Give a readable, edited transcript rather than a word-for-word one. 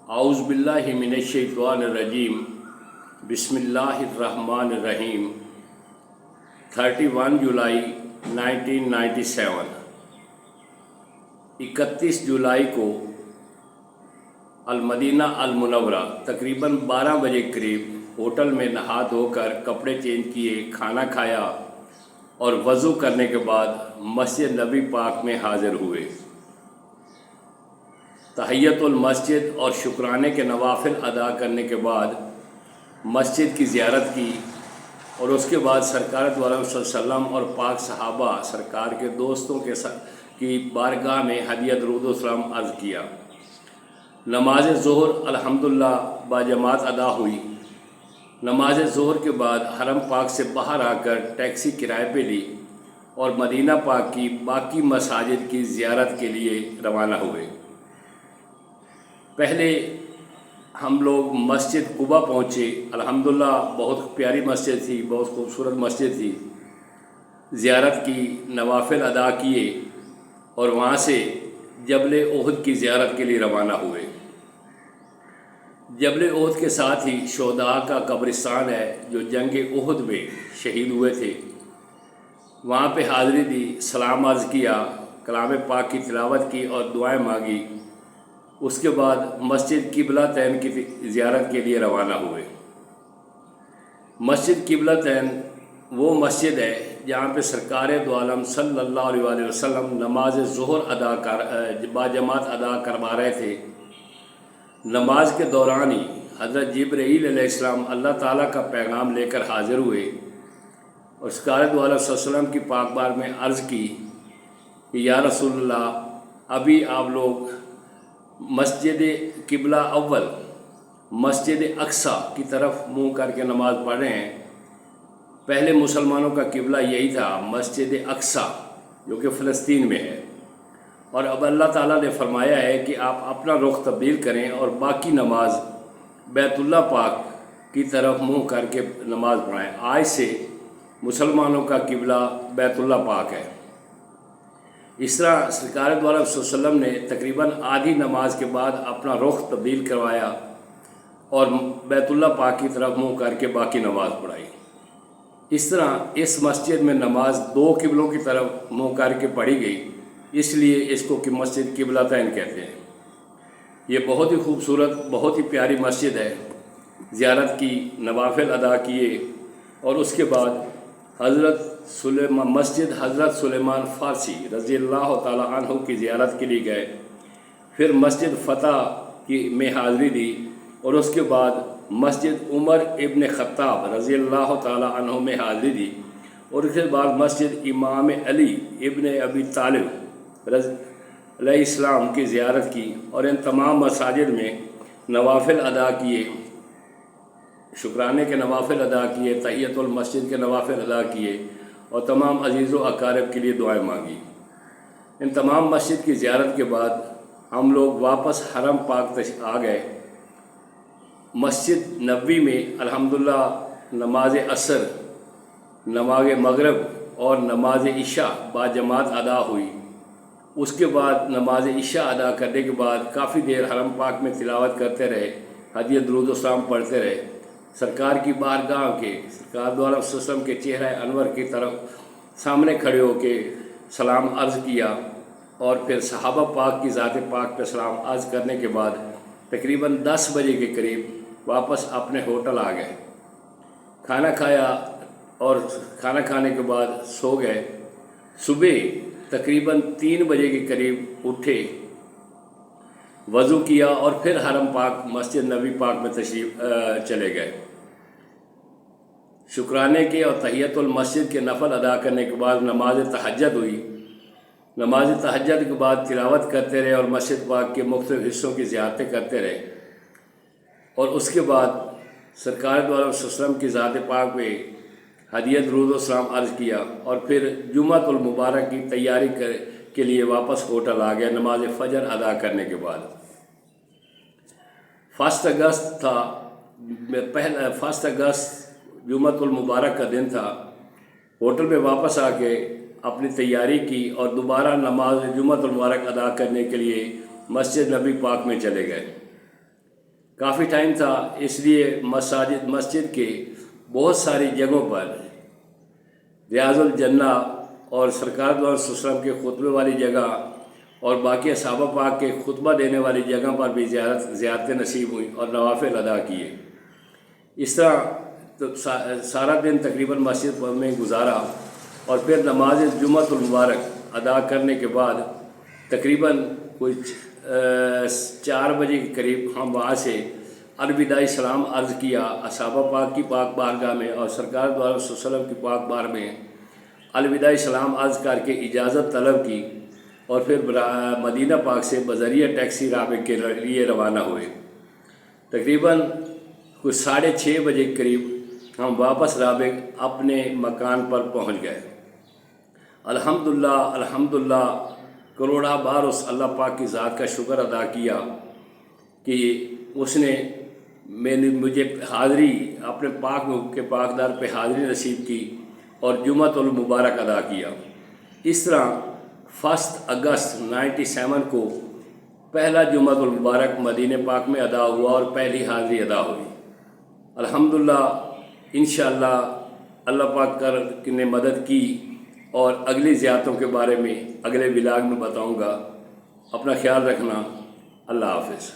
اعوذ باللہ من الشیطان الرجیم بسم اللہ الرحمن الرحیم 31 جولائی 1997 31 جولائی کو المدینہ المنورہ تقریباً 12 بجے قریب ہوٹل میں نہا دھو کر کپڑے چینج کیے، کھانا کھایا اور وضو کرنے کے بعد مسجد نبی پاک میں حاضر ہوئے۔ تحیت المسجد اور شکرانے کے نوافل ادا کرنے کے بعد مسجد کی زیارت کی اور اس کے بعد سرکار دو عالم صلی اللہ علیہ وسلم اور پاک صحابہ سرکار کے دوستوں کے کی بارگاہ میں ہدیہ درود و سلام عرض کیا۔ نماز ظہر الحمدللہ باجماعت ادا ہوئی۔ نماز ظہر کے بعد حرم پاک سے باہر آ کر ٹیکسی کرائے پہ لی اور مدینہ پاک کی باقی مساجد کی زیارت کے لیے روانہ ہوئے۔ پہلے ہم لوگ مسجد قباء پہنچے۔ الحمدللہ بہت پیاری مسجد تھی، بہت خوبصورت مسجد تھی۔ زیارت کی، نوافل ادا کیے اور وہاں سے جبل احد کی زیارت کے لیے روانہ ہوئے۔ جبل احد کے ساتھ ہی شہداء کا قبرستان ہے جو جنگ احد میں شہید ہوئے تھے، وہاں پہ حاضری دی، سلام عرض کیا، کلام پاک کی تلاوت کی اور دعائیں مانگی۔ اس کے بعد مسجد قبلہ تین کی زیارت کے لیے روانہ ہوئے۔ مسجد قبلہ تین وہ مسجد ہے جہاں پہ سرکار دو عالم صلی اللہ علیہ وآلہ وسلم نماز ظہر باجماعت ادا کروا رہے تھے۔ نماز کے دوران ہی حضرت جبرائیل علیہ السلام اللہ تعالیٰ کا پیغام لے کر حاضر ہوئے اور سرکار دو عالم صلی اللہ علیہ وسلم کی پاک بار میں عرض کی کہ یا رسول اللہ، ابھی آپ لوگ مسجد قبلہ اول مسجد اقصیٰ کی طرف منہ کر کے نماز پڑھ رہے ہیں۔ پہلے مسلمانوں کا قبلہ یہی تھا، مسجد اقصیٰ جو کہ فلسطین میں ہے، اور اب اللہ تعالیٰ نے فرمایا ہے کہ آپ اپنا رخ تبدیل کریں اور باقی نماز بیت اللہ پاک کی طرف منہ کر کے نماز پڑھائیں۔ آج سے مسلمانوں کا قبلہ بیت اللہ پاک ہے۔ اس طرح سرکار دو عالم صلی اللہ علیہ وسلم نے تقریباً آدھی نماز کے بعد اپنا رخ تبدیل کروایا اور بیت اللہ پاک کی طرف منہ کر کے باقی نماز پڑھائی۔ اس طرح اس مسجد میں نماز دو قبلوں کی طرف منہ کر کے پڑھی گئی، اس لیے اس کو کہ مسجد قبلہ تین کہتے ہیں۔ یہ بہت ہی خوبصورت، بہت ہی پیاری مسجد ہے۔ زیارت کی، نوافل ادا کیے اور اس کے بعد مسجد حضرت سلیمان فارسی رضی اللہ تعالیٰ عنہ کی زیارت کے لیے گئے۔ پھر مسجد فتح میں حاضری دی اور اس کے بعد مسجد عمر ابن خطاب رضی اللہ تعالیٰ عنہ میں حاضری دی اور اس کے بعد مسجد امام علی ابن ابی طالب علیہ السلام کی زیارت کی اور ان تمام مساجد میں نوافل ادا کیے، شکرانے کے نوافل ادا کیے، تحیت المسجد کے نوافل ادا کیے اور تمام عزیز و اقارب کے لیے دعائیں مانگی۔ ان تمام مسجد کی زیارت کے بعد ہم لوگ واپس حرم پاک آ گئے۔ مسجد نبوی میں الحمدللہ نماز عصر، نماز مغرب اور نماز عشاء باجماعت ادا ہوئی۔ اس کے بعد نماز عشاء ادا کرنے کے بعد کافی دیر حرم پاک میں تلاوت کرتے رہے، ہدیہ درود و سلام پڑھتے رہے۔ سرکار کی بارگاہ کے، سرکار دو عالم صلی اللہ علیہ وسلم کے چہرہ انور کی طرف سامنے کھڑے ہو کے سلام عرض کیا اور پھر صحابہ پاک کی ذات پاک پہ سلام عرض کرنے کے بعد تقریباً 10 بجے کے قریب واپس اپنے ہوٹل آ گئے۔ کھانا کھایا اور کھانا کھانے کے بعد سو گئے۔ صبح تقریباً 3 بجے کے قریب اٹھے، وضو کیا اور پھر حرم پاک مسجد نبی پاک میں تشریف چلے گئے۔ شکرانے کے اور تحیت المسجد کے نفل ادا کرنے کے بعد نماز تہجد ہوئی۔ نماز تہجد کے بعد تلاوت کرتے رہے اور مسجد پاک کے مختلف حصوں کی زیارتیں کرتے رہے اور اس کے بعد سرکار دو عالم صلی اللہ علیہ وسلم کی ذات پاک پہ ہدیہ درود و سلام عرض کیا اور پھر جمعۃ المبارک کی تیاری کے لیے واپس ہوٹل آ گیا نماز فجر ادا کرنے کے بعد۔ 1 اگست تھا، 1 اگست جمعۃ المبارک کا دن تھا۔ ہوٹل میں واپس آ کے اپنی تیاری کی اور دوبارہ نماز جمعۃ المبارک ادا کرنے کے لیے مسجد نبی پاک میں چلے گئے۔ کافی ٹائم تھا، اس لیے مسجد کے بہت ساری جگہوں پر ریاض الجنہ اور سرکار دو علیہ وسلم کے خطبے والی جگہ اور باقی صحابہ پاک کے خطبہ دینے والی جگہ پر بھی زیارتیں نصیب ہوئیں اور نوافل ادا کیے۔ اس طرح تو سارا دن تقریباً مسجد میں گزارا، اور پھر نماز جمعۃ المبارک ادا کرنے کے بعد تقریباً کچھ 4 بجے کے قریب ہم وہاں سے الوداعی سلام عرض کیا صحابہ پاک کی پاک بارگاہ میں، اور سرکار دو علیہ وسلم کی پاک بار میں الوداعی سلام عرض کر کے اجازت طلب کی، اور پھر مدینہ پاک سے بذریعہ ٹیکسی رابغ کے لیے روانہ ہوئے۔ تقریباً کچھ 6:30 بجے کے قریب ہم واپس رابغ اپنے مکان پر پہنچ گئے۔ الحمدللہ کروڑا بار اس اللہ پاک کی ذات کا شکر ادا کیا کہ اس نے مجھے حاضری اپنے پاکدار پہ حاضری نصیب کی اور جمعۃ المبارک ادا کیا۔ اس طرح 1 اگست 97 کو پہلا جمعۃ المبارک مدینہ پاک میں ادا ہوا اور پہلی حاضری ادا ہوئی۔ الحمدللہ انشاءاللہ اللہ پاک نے مدد کی، اور اگلی زیارتوں کے بارے میں اگلے ولاگ میں بتاؤں گا۔ اپنا خیال رکھنا، اللہ حافظ۔